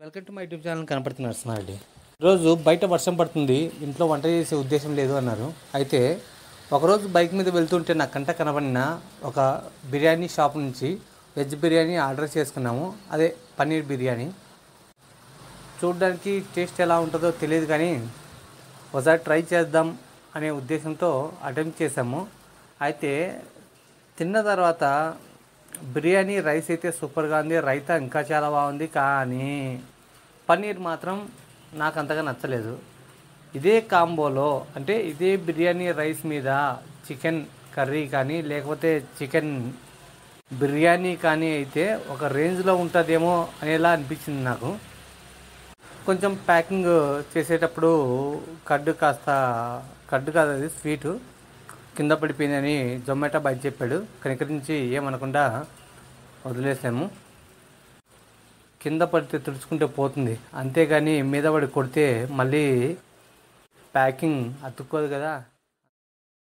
Welcome to my YouTube channel కనపడుతున్న నరసింహారెడ్డి. ఈరోజు బయట వర్షం పడుతుంది, ఇంట్లో వంట చేసే ఉద్దేశం లేదు అన్నారు. అయితే ఒకరోజు బైక్ మీద వెళ్తుంటే నాకు కంట కనబడిన ఒక బిర్యానీ షాప్ నుంచి వెజ్ బిర్యానీ ఆర్డర్ చేసుకున్నాము. అదే పన్నీర్ బిర్యానీ. చూడడానికి టేస్ట్ ఎలా ఉంటుందో తెలియదు, కానీ ఒకసారి ట్రై చేద్దాం అనే ఉద్దేశంతో అటెంప్ట్ చేసాము. అయితే తిన్న తర్వాత బిర్యానీ రైస్ అయితే సూపర్గా ఉంది, రైతా ఇంకా చాలా బాగుంది, కానీ పన్నీర్ మాత్రం నాకు అంతగా నచ్చలేదు. ఇదే కాంబోలో అంటే ఇదే బిర్యానీ రైస్ మీద చికెన్ కర్రీ కానీ లేకపోతే చికెన్ బిర్యానీ కానీ అయితే ఒక రేంజ్లో ఉంటుందేమో అనేలా అనిపించింది నాకు. కొంచెం ప్యాకింగ్ చేసేటప్పుడు కడ్డు కాదు, అది స్వీటు కింద పడిపోయిందని జొమాటో బాయ్ చెప్పాడు. కనికరించి ఏమనకుండా వదిలేసాము. కింద పడితే తుడుచుకుంటే పోతుంది, అంతేగాని మీద పడి కొడితే మళ్ళీ ప్యాకింగ్ అతుక్కోదు కదా.